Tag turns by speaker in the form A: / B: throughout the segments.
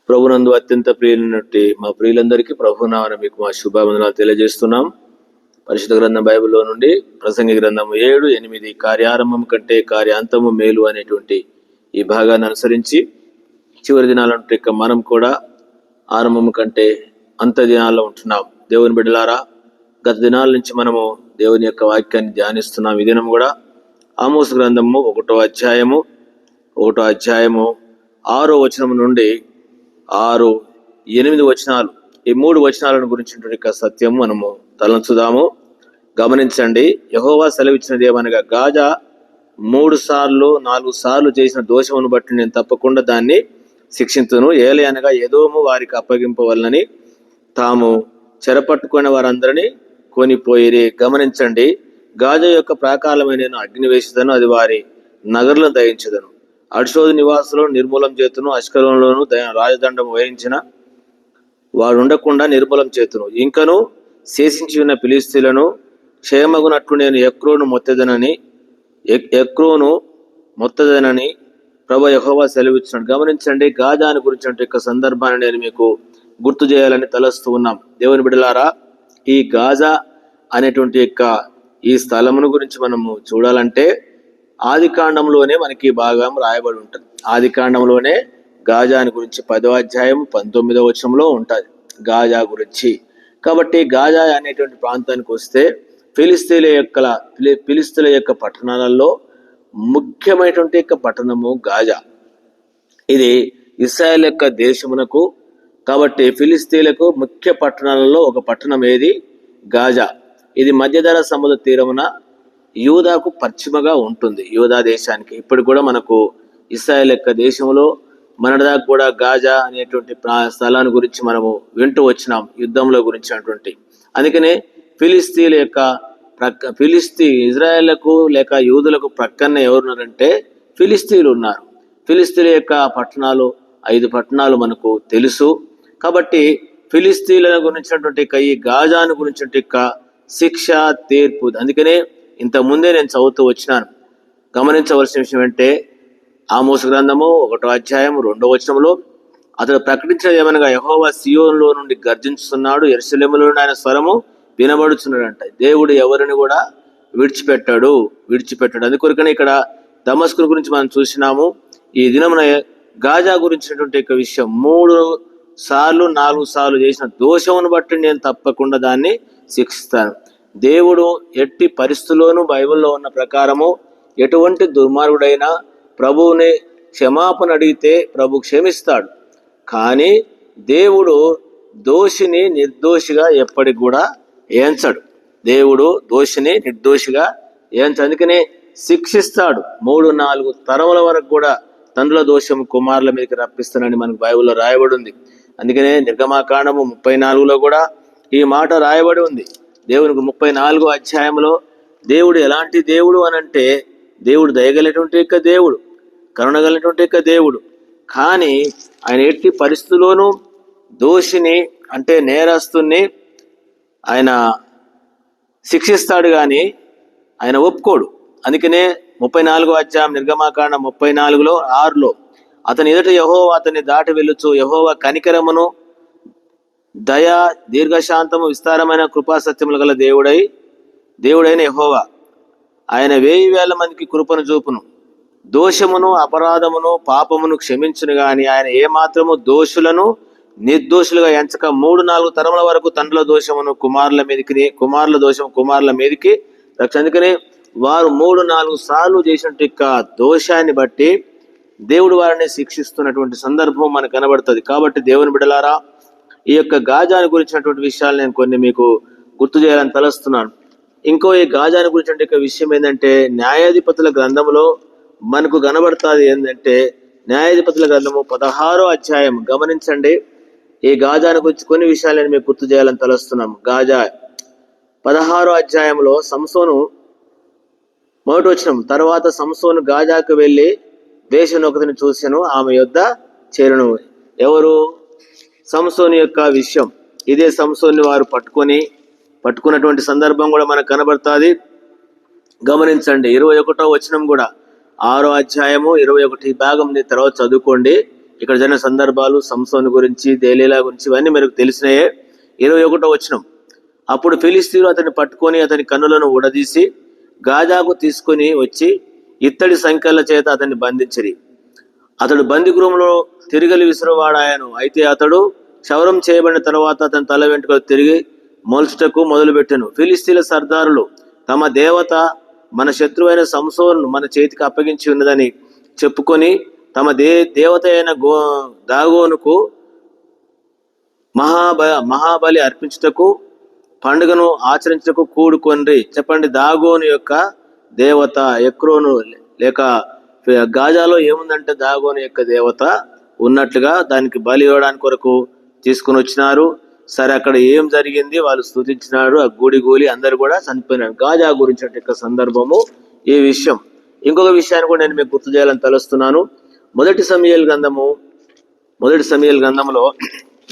A: ప్రభునందు అత్యంత ప్రియులైనటువంటి మా ప్రియులందరికీ ప్రభునామన మీకు మా శుభావందనాలు తెలియజేస్తున్నాం. పరిశుద్ధ గ్రంథం బైబిల్లో నుండి ప్రసంగి గ్రంథం 7:8 కార్యారంభం కంటే కార్యాంతము మేలు అనేటువంటి ఈ భాగాన్ని అనుసరించి చివరి దినాలంటే మనం కూడా ఆరంభం కంటే అంత దినాల్లో ఉంటున్నాం. దేవుని బిడ్డలారా, గత దినాల నుంచి మనము దేవుని యొక్క వాక్యాన్ని ధ్యానిస్తున్నాం. ఈ దినం కూడా ఆమోసు గ్రంథము 1వ అధ్యాయము 6వ వచనం నుండి 6-8 వచనాలు, ఈ 3 వచనాలను గురించినటువంటి సత్యము మనము తలంచుదాము. గమనించండి. యెహోవా సెలవిచ్చినది ఏమనగా, గాజా 3 సార్లు 4 సార్లు చేసిన దోషమును బట్టి నేను తప్పకుండా దాన్ని శిక్షించును. ఏలయనగా ఎదోము వారికి అప్పగింపవలనని తాము చెరపట్టుకున్న వారందరినీ కొనిపోయిరి. గమనించండి. గాజా యొక్క ప్రాకారమైన నేను అగ్ని వేసేదను, అది వారి నగరులను దహించదను. అడ్షోదు నివాసులను నిర్మూలం చేతును, అష్కలోనులోను రాజదండం వహించిన వాడు ఉండకుండా నిర్మూలం చేతును. ఇంకను శేషించి ఉన్న ఫిలిష్తీయులను క్షేమగునట్లు నేను ఎక్రోను మొత్తదనని ప్రభు యెహోవా సెలవిచ్చున్నాడు. గమనించండి. గాజాని గురించినటువంటి యొక్క సందర్భాన్ని నేను మీకు గుర్తు చేయాలని తలస్తూ ఉన్నాం. దేవుని బిడ్డలారా, ఈ గాజా అనేటువంటి యొక్క ఈ స్థలమును గురించి మనము చూడాలంటే ఆది కాండంలోనే మనకి భాగం రాయబడి ఉంటుంది. ఆది కాండంలోనే గాజాని గురించి 10వ అధ్యాయం 19వ వచనంలో ఉంటుంది గాజా గురించి. కాబట్టి గాజా అనేటువంటి ప్రాంతానికి వస్తే ఫిలిష్తీయుల యొక్క పట్టణాలలో ముఖ్యమైనటువంటి యొక్క పట్టణము గాజా. ఇది ఇశ్రాయేల్ యొక్క దేశమునకు, కాబట్టి ఫిలిష్తీయులకు ముఖ్య పట్టణాలలో ఒక పట్టణం ఏది? గాజా. ఇది మధ్యధరా సముద్ర తీరమున యూదాకు పశ్చిమగా ఉంటుంది. యూదా దేశానికి ఇప్పుడు కూడా మనకు ఇశ్రాయేల్ యొక్క దేశంలో మనదాకా కూడా గాజా అనేటువంటి స్థలాన్ని గురించి మనము వింటూ వచ్చినాం, యుద్ధంలో గురించినటువంటి. అందుకనే ఇజ్రాయేళ్లకు లేక యూదులకు ప్రక్కనే ఎవరున్నారంటే ఫిలిష్తీయులు ఉన్నారు. ఫిలిష్తీయుల యొక్క పట్టణాలు 5 పట్టణాలు మనకు తెలుసు. కాబట్టి ఫిలిష్తీయుల గురించినటువంటి ఈ గాజాను గురించినటువంటి శిక్ష తీర్పు, అందుకనే ఇంత ముందే నేను చదువుతూ వచ్చినాను. గమనించవలసిన విషయం అంటే ఆమోసు గ్రంథము 1వ అధ్యాయం 2వ వచనంలో అతడు ప్రకటించినది ఏమనగా, యెహోవా సియోనులో నుండి గర్జించుతున్నాడు, యెరూషలేములో నుండి ఆయన స్వరము వినబడుచున్నాడు అంట. దేవుడు ఎవరిని కూడా విడిచిపెట్టాడు. అందుకొరకనే ఇక్కడ దమస్కు గురించి మనం చూసినాము. ఈ దినమున గాజా గురించినటువంటి విషయం 3 సార్లు 4 సార్లు చేసిన దోషమును బట్టి నేను తప్పకుండా దాన్ని శిక్షిస్తాను. దేవుడు ఎట్టి పరిస్థితుల్లోనూ బైబిల్లో ఉన్న ప్రకారము ఎటువంటి దుర్మార్గుడైనా ప్రభువుని క్షమాపణ అడిగితే ప్రభు క్షమిస్తాడు. కానీ దేవుడు దోషిని నిర్దోషిగా ఎప్పటికి కూడా ఎంచడు. దేవుడు దోషిని నిర్దోషిగా ఎంచడు. అందుకనే శిక్షిస్తాడు. 3-4 తరముల వరకు కూడా తండ్రుల దోషము కుమారుల మీదకి రప్పిస్తానని మనకు బైబిల్లో రాయబడి ఉంది. అందుకనే నిర్గమాకాండము 34లో కూడా ఈ మాట రాయబడి ఉంది. దేవునికి 34వ అధ్యాయంలో దేవుడు ఎలాంటి దేవుడు అనంటే, దేవుడు దయగలిగినటువంటి యొక్క దేవుడు, కరుణగలిగినటువంటి యొక్క దేవుడు. కానీ ఆయన ఎట్టి పరిస్థితుల్లోనూ దోషిని అంటే నేరస్తుని ఆయన శిక్షిస్తాడు, కానీ ఆయన ఒప్పుకోడు. అందుకనే 34వ అధ్యాయం నిర్గమాకాండం 34లో 6లో అతని ఎదుట యెహోవా అతన్ని దాటి వెళ్ళుచు, యెహోవా కనికరమును దయ దీర్ఘశాంతము విస్తారమైన కృపాసత్యములు గల దేవుడైన యెహోవా ఆయన 1000 మందికి కృపను చూపును, దోషమును అపరాధమును పాపమును క్షమించును. గాని ఆయన ఏమాత్రము దోషులను నిర్దోషులుగా ఎంచక 3-4 తరముల వరకు తండ్రుల దోషమును కుమారుల దోషము కుమారుల మీదకి రక్ష. అందుకని వారు 3-4 సార్లు చేసినట్టు దోషాన్ని బట్టి దేవుడు వారిని శిక్షిస్తున్నటువంటి సందర్భం మనకు కనబడుతుంది. కాబట్టి దేవుని బిడ్డలారా, ఈ యొక్క గాజాని గురించినటువంటి విషయాలు నేను కొన్ని మీకు గుర్తు చేయాలని తలస్తున్నాను. ఈ గాజాని గురించినటువంటి విషయం ఏంటంటే, న్యాయాధిపతుల గ్రంథంలో మనకు కనబడుతుంది. ఏంటంటే న్యాయాధిపతుల గ్రంథము 16వ అధ్యాయం. గమనించండి. ఈ గాజాని గురించి కొన్ని విషయాలు నేను మీకు గుర్తు చేయాలని తలస్తున్నాము. గాజా 16వ అధ్యాయంలో సంసోను 1వ వచనం, తర్వాత సంసోను గాజాకు వెళ్ళి వేశ్యనొకతిని చూసెను, ఆమె యొద్ద చేరును. ఎవరు? సంసోను యొక్క విషయం. ఇదే సంసోన్ని వారు పట్టుకున్నటువంటి సందర్భం కూడా మనకు కనబడుతుంది. గమనించండి. 21వ వచనం కూడా 6వ అధ్యాయము 21 భాగం తర్వాత చదువుకోండి. ఇక్కడ జరిగిన సందర్భాలు, సంసోను గురించి, దేలీలా గురించి ఇవన్నీ మనకు తెలిసినాయే. 21వ వచనం, అప్పుడు ఫిలిష్తీయులు అతన్ని పట్టుకొని అతని కన్నులను ఊడదీసి గాజాకు తీసుకొని వచ్చి ఇత్తడి సంఖ్యల చేత అతన్ని బంధించిరి. అతడు బంది గృహంలో తిరిగలి విసురువాడాయను. అయితే అతడు క్షౌరం చేయబడిన తర్వాత అతని తల వెంట్రుకలు తిరిగి మొల్చుటకు మొదలుపెట్టెను. ఫిలిష్తీయుల సర్దారులు తమ దేవత మన శత్రువైన సంసోను మన చేతికి అప్పగించి ఉన్నదని చెప్పుకొని తమ దేవత అయిన దాగోనుకు మహాబలి అర్పించుటకు పండుగను ఆచరించుటకు కూడుకొండ్రి. చెప్పండి, దాగోను యొక్క దేవత ఎక్రోను లేక గాజాలో ఏముందంటే దాగోను యొక్క దేవత ఉన్నట్లుగా దానికి బలి ఇవ్వడానికి కొరకు తీసుకుని వచ్చినారు. సరే, అక్కడ ఏం జరిగింది, వాళ్ళు స్తుతించినారు. ఆ గూలి అందరు కూడా చనిపోయినారు. గాజా గురించిన సందర్భము ఈ విషయం. ఇంకొక విషయాన్ని కూడా నేను మీకు గుర్తు చేయాలని తలుస్తున్నాను. మొదటి సమూయేలు గ్రంథంలో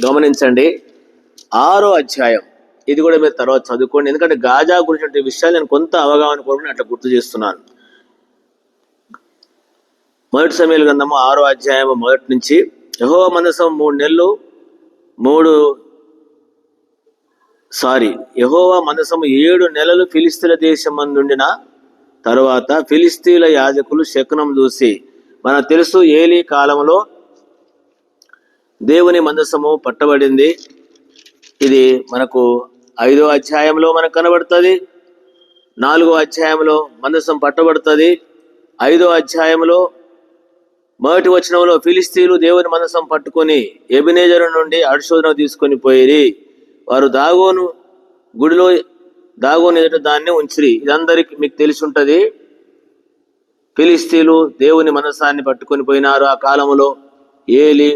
A: గమనించండి, 6వ అధ్యాయం. ఇది కూడా మీరు తర్వాత చదువుకోండి, ఎందుకంటే గాజా గురించిన విషయాలు నేను కొంత అవగాహన కోరుకుని అట్లా గుర్తు చేస్తున్నాను. మొదటి సమూయేలు గ్రంథము 6వ అధ్యాయం మొదటి నుంచి, యెహోవా మందసం యెహోవా మందసము 7 నెలలు ఫిలిస్తీన్ల దేశమందుండిన తరువాత ఫిలిస్తీన్ల యాజకులు శకునం చూసి, మనకు తెలుసు ఏలీ కాలంలో దేవుని మందసము పట్టబడింది. ఇది మనకు 5వ అధ్యాయంలో మనకు కనబడుతుంది. 4వ అధ్యాయంలో మందసం పట్టబడుతుంది. 5వ అధ్యాయంలో 1వ వచనంలో ఫిలిస్తీన్లు దేవుని మందసం పట్టుకొని ఎబెనేజరు నుండి అడ్షోదును తీసుకొని పోయిరి. వారు దాగోను గుడిలో ఎదుట దాన్ని ఉంచిరి. ఇదందరికి మీకు తెలిసి ఉంటది. ఫిలిస్తీన్లు దేవుని మనసాన్ని పట్టుకొని పోయినారు. ఆ కాలంలో ఏలి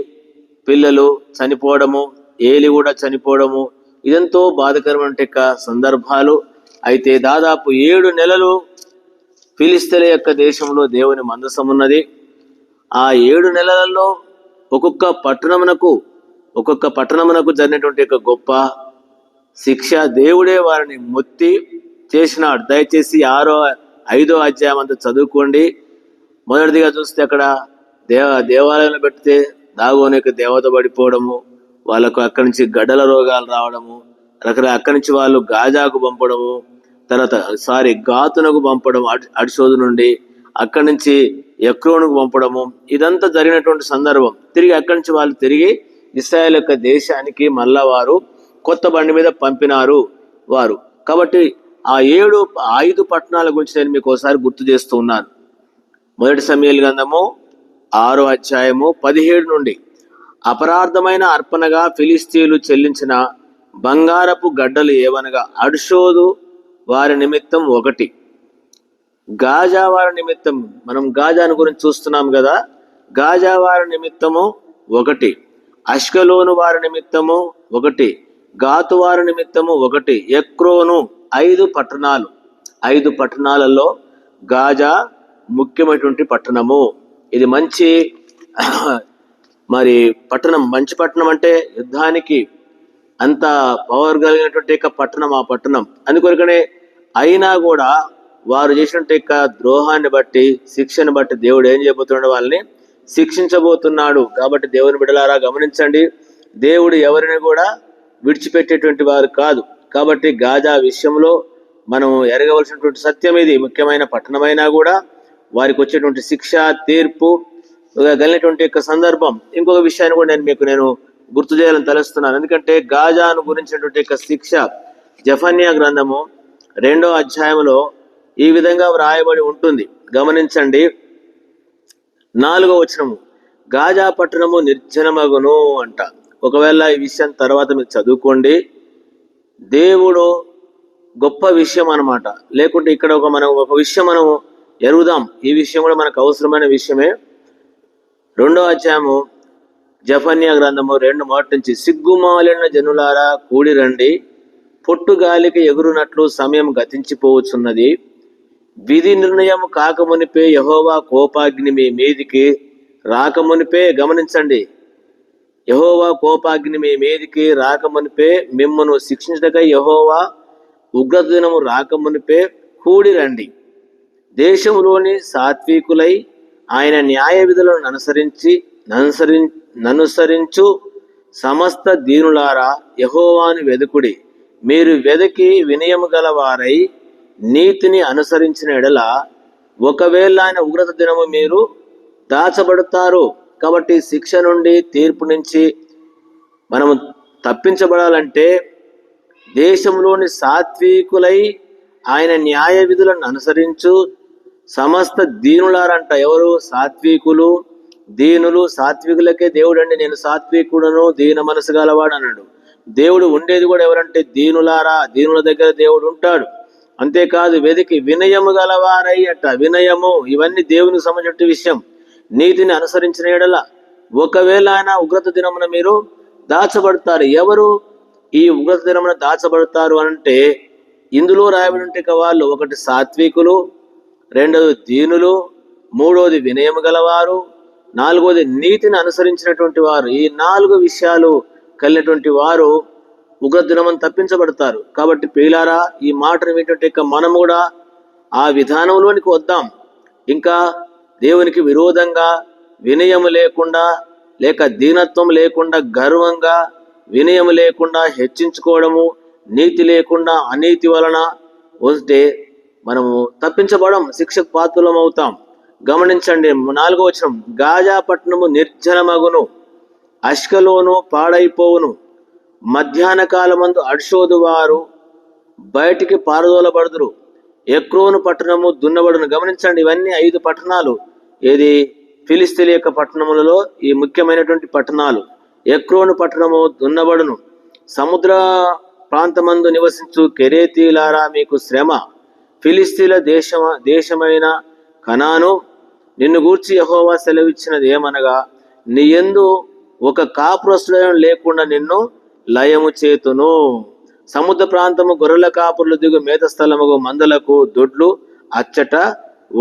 A: పిల్లలు చనిపోవడము, ఏలి కూడా చనిపోవడము, ఇదంతో బాధకరమైన సందర్భాలు. అయితే దాదాపు 7 నెలలు ఫిలిస్తీన్ల యొక్క దేశంలో దేవుని మందసం ఉన్నది. ఆ 7 నెలలలో ఒక్కొక్క పట్టణమునకు జరిగినటువంటి గొప్ప శిక్ష దేవుడే వారిని మొత్తి చేసినాడు. దయచేసి 5వ అధ్యాయం అంతా చదువుకోండి. మొదటిదిగా చూస్తే అక్కడ దేవాలయంలో పెడితే దాగోను యొక్క దేవత పడిపోవడము, వాళ్ళకు అక్కడి నుంచి గడ్డల రోగాలు రావడము, అక్కడి నుంచి వాళ్ళు గాజాకు పంపడము, తర్వాత గాతునకు పంపడం అడ్షోదు నుండి, అక్కడి నుంచి ఎక్రోనుకు పంపడము, ఇదంతా జరిగినటువంటి సందర్భం. తిరిగి అక్కడి నుంచి వాళ్ళు తిరిగి ఇశ్రాయేల్ యొక్క దేశానికి మళ్ళా వారు కొత్త బండి మీద పంపినారు వారు. కాబట్టి ఆ 5 పట్టణాల గురించి నేను మీకు ఒకసారి గుర్తు చేస్తూ ఉన్నాను. మొదటి సమూయేలు గ్రంథము 6వ అధ్యాయము 17 నుండి, అపరాధమైన అర్పణగా ఫిలిస్తీన్లు చెల్లించిన బంగారపు గడ్డలు ఏవనగా అడ్షోదు వారి నిమిత్తం 1, గాజా వారి నిమిత్తం, మనం గాజాను గురించి చూస్తున్నాం కదా, గాజా వారి నిమిత్తము 1, అష్కలోను వారి నిమిత్తము 1, గాతు వారి నిమిత్తము 1, ఎక్రోను 5 పట్టణాలు. 5 పట్టణాలలో గాజా ముఖ్యమైనటువంటి పట్టణము. ఇది మంచి పట్టణం. మంచి పట్టణం అంటే యుద్ధానికి అంత పవర్ కలిగినటువంటి పట్టణం ఆ పట్టణం. అందుకొరకనే అయినా కూడా వారు చేసినట్టు ద్రోహాన్ని బట్టి, శిక్షను బట్టి దేవుడు ఏం చేయబోతున్నాడు, వాళ్ళని శిక్షించబోతున్నాడు. కాబట్టి దేవుని బిడ్డలారా గమనించండి, దేవుడు ఎవరిని కూడా విడిచిపెట్టేటువంటి వారు కాదు. కాబట్టి గాజా విషయంలో మనం ఎరగవలసినటువంటి సత్యం ఇది. ముఖ్యమైన పట్టణమైనా కూడా వారికి వచ్చేటువంటి శిక్ష, తీర్పు కలిగినటువంటి సందర్భం. ఇంకొక విషయాన్ని కూడా నేను గుర్తు చేయాలని తలుస్తున్నాను. ఎందుకంటే గాజాను గురించినటువంటి శిక్ష జెఫన్యా గ్రంథము 2వ అధ్యాయంలో ఈ విధంగా వ్రాయబడి ఉంటుంది. గమనించండి, 4వ వచనము, గాజా పట్టణము నిర్జనమగును అంట. ఒకవేళ ఈ విషయం తర్వాత మీరు చదువుకోండి. దేవుడు గొప్ప విషయం అన్నమాట. లేకుంటే ఇక్కడ ఒక విషయం మనం ఎరుగుదాం. ఈ విషయం కూడా మనకు అవసరమైన విషయమే. 2వ అధ్యాయము జెఫన్యా గ్రంథము 2 నుంచి, సిగ్గుమాలిన జనులారా కూడి రండి, పొట్టుగాలికి ఎగురునట్లు సమయం గతించిపోవచ్చున్నది. విధి నిర్ణయం కాకమునిపే యెహోవా కోపాగ్ని మీ మీదికి రాకమునిపే, గమనించండి, యెహోవా కోపాగ్ని మీ మీదికి రాకమునిపే, మిమ్మును శిక్షించటకై యెహోవా ఉగ్రదినము రాకమునిపే కూడి రండి. దేశంలోని సాత్వికులై ఆయన న్యాయ విధులను అనుసరించి ననుసరించు సమస్త దీనులారా యెహోవాను వెదుకుడి. మీరు వెదకి వినయము గలవారై నీతిని అనుసరించిన ఎడల ఒకవేళ ఆయన ఉగ్రత దినము మీరు దాచబడతారు. కాబట్టి శిక్ష నుండి, తీర్పు నుంచి మనము తప్పించబడాలంటే దేశంలోని సాత్వికులై ఆయన న్యాయ విధులను అనుసరించు సమస్త దీనులారంట. ఎవరు? సాత్వికులు, దీనులు. సాత్వికులకే దేవుడు అండి నేను సాత్వికుడను, దీన మనసు గలవాడు అన్నాడు. దేవుడు ఉండేది కూడా ఎవరంటే దీనులారా. దీనుల దగ్గర దేవుడు ఉంటాడు. అంతేకాదు వెదికి వినయము గలవారై అట. వినయము ఇవన్నీ దేవునికి సంబంధించిన విషయం. నీతిని అనుసరించిన ఎడల ఒకవేళ ఆయన ఉగ్రత దినమున మీరు దాచబడతారు. ఎవరు ఈ ఉగ్రత దినమున దాచబడతారు అంటే ఇందులో రాయబడి ఉంటే వాళ్ళు ఒకటి సాత్వికులు, రెండవది దీనులు, మూడవది వినయము గలవారు, నాలుగవది నీతిని అనుసరించినటువంటి వారు. ఈ 4 విషయాలు కలిగినటువంటి వారు ఉగ్రత దినమున తప్పించబడతారు. కాబట్టి ప్రియులారా, ఈ మాటను వింటుంటే మనం కూడా ఆ విధానంలోనికి వద్దాం. ఇంకా దేవునికి విరోధంగా వినయము లేకుండా, లేక దీనత్వం లేకుండా, గర్వంగా వినయం లేకుండా హెచ్చించుకోవడము, నీతి లేకుండా అనీతి వలన వస్తే మనము తప్పించబడం, శిక్షకు పాత్రలం అవుతాం. గమనించండి 4వ వచనం, గాజా పట్టణము నిర్జనమగును, అష్కలోను పాడైపోవును, మధ్యాహ్న కాలమందు అడ్షోదు వారు బయటికి పారదోలబడుదురు, ఎక్రోను పట్టణము దున్నబడును. గమనించండి, ఇవన్నీ 5 పట్టణాలు. ఏది? ఫిలిస్తీన్ల యొక్క పట్టణములలో ఈ ముఖ్యమైనటువంటి పట్టణాలు. ఎక్రోను పట్టణము దున్నబడును. సముద్ర ప్రాంతమందు నివసించు కెరేతీలారా మీకు శ్రమ. ఫిలిస్తీన్ల దేశమైన కనాను నిన్ను గూర్చి యెహోవా సెలవిచ్చినది ఏమనగా, నీ యందు ఒక కాపురస్తుడైన లేకుండా నిన్ను లయము చేతును. సముద్ర ప్రాంతము గొర్రెల కాపురులు దిగు మేత స్థలముగు మందలకు దొడ్లు అచ్చట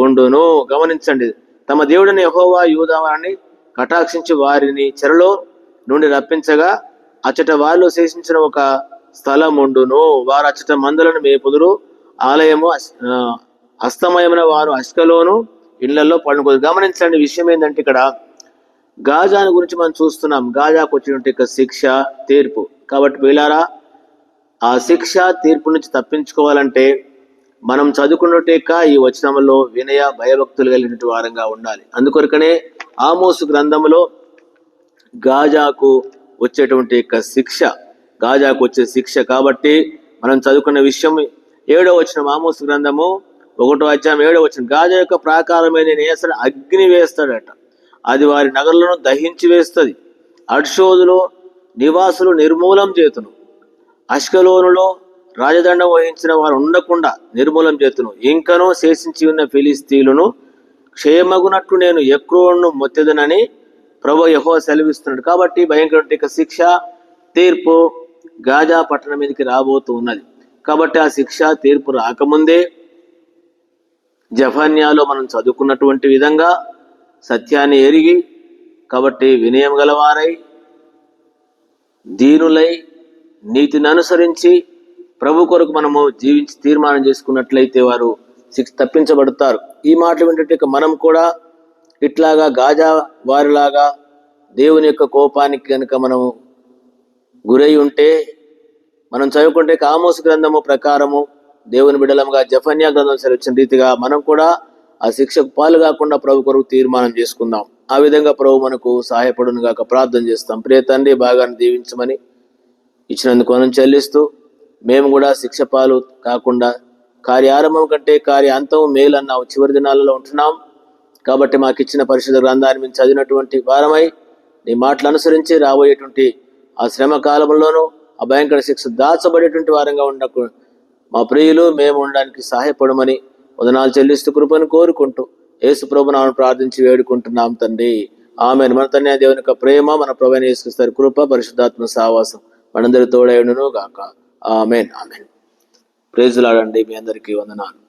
A: ఉండును. గమనించండి, తమ దేవుడిని యెహోవా యూదావారిని కటాక్షించి వారిని చెరలో నుండి రప్పించగా అచ్చట వారిలో శేషించిన ఒక స్థలం ఉండును. వారు అచ్చట మందలను మేపుదురు. ఆలయము అస్తమయమైన వారు అష్కలోను ఇళ్లలో పండుకోదు. గమనించండి, విషయం ఏంటంటే ఇక్కడ గాజాను గురించి మనం చూస్తున్నాం. గాజాకు వచ్చినట్టు శిక్ష, తీర్పు. కాబట్టి వీళ్ళారా, ఆ శిక్ష, తీర్పు నుంచి తప్పించుకోవాలంటే మనం చదువుకున్నట్టే ఈ వచనంలో వినయ భయభక్తులు కలిగినటువంటి వారంగా ఉండాలి. అందుకొరకనే ఆమోసు గ్రంథంలో గాజాకు వచ్చేటువంటి శిక్ష, గాజాకు వచ్చే శిక్ష. కాబట్టి మనం చదువుకున్న విషయం 7వ వచనం, ఆమోసు గ్రంథము 1వ అధ్యాయం 7వ వచనం, గాజా యొక్క ప్రాకారమైన నేసడు అగ్ని వేస్తాడట, అది వారి నగరులను దహించి వేస్తుంది. అడ్షోదులో నివాసులు నిర్మూలం చేతును, అష్కలోనులో రాజదండం వహించిన వారు ఉండకుండా నిర్మూలం చేతును. ఇంకనూ శేషించి ఉన్న ఫిలిస్తీన్లను క్షేమగునట్లు నేను ఎక్రోను మొత్తెదనని ప్రభు యెహోవా సెలవిస్తున్నాడు. కాబట్టి భయంకర శిక్ష, తీర్పు గాజా పట్టణం మీదకి రాబోతూ ఉన్నది. కాబట్టి ఆ శిక్ష, తీర్పు రాకముందే జఫన్యాలో మనం చదువుకున్నటువంటి విధంగా సత్యాన్ని ఎరిగి, కాబట్టి వినయం గలవారై, దీనులై, నీతిని అనుసరించి ప్రభు కొరకు మనము జీవించి తీర్మానం చేసుకున్నట్లయితే వారు తప్పించబడతారు. ఈ మాటలు వింటే మనం కూడా ఇట్లాగా గాజా వారిలాగా దేవుని యొక్క కోపానికి కనుక మనము గురై ఉంటే, మనం చదువుకుంటే ఆమోసు గ్రంథము ప్రకారము దేవుని బిడ్డలముగా జఫన్యా గ్రంథం సెలవిచ్చిన రీతిగా మనం కూడా ఆ శిక్షకు పాలు కాకుండా ప్రభు కొరకు తీర్మానం చేసుకుందాం. ఆ విధంగా ప్రభు మనకు సహాయపడును గాక. ప్రార్థన చేస్తాం. ప్రియ తండ్రి, భాగాన్ని దీవించమని ఇచ్చినందుకు మనం చెల్లిస్తూ, మేము కూడా శిక్ష పాలు కాకుండా కార్యారంభం కంటే కార్యాంతం మేలు అన్న చివరి దినాలలో ఉంటున్నాం. కాబట్టి మాకు ఇచ్చిన పరిశుద్ధ గ్రంథాన్ని మేము చదివినటువంటి వారమై నీ మాటలు అనుసరించి రాబోయేటువంటి ఆ శ్రమ కాలంలోనూ ఆ భయంకర శిక్ష దాచబడేటువంటి వారంగా ఉండకు మా ప్రియులు మేము ఉండడానికి సహాయపడమని వదనాలు చెల్లిస్తూ కృపను కోరుకుంటూ యేసు ప్రభునామమున ప్రార్థించి వేడుకుంటున్నాం తండ్రి. ఆమేన్. మన తండ్రి దేవుని యొక్క ప్రేమ, మన ప్రభువైన యేసుక్రీస్తు కృప, పరిశుద్ధాత్మ సహవాసం మనందరి తోడైయుండును గాక. ఆమేన్. ఆమేన్. Praise lord. మీ అందరికీ వందనాలు.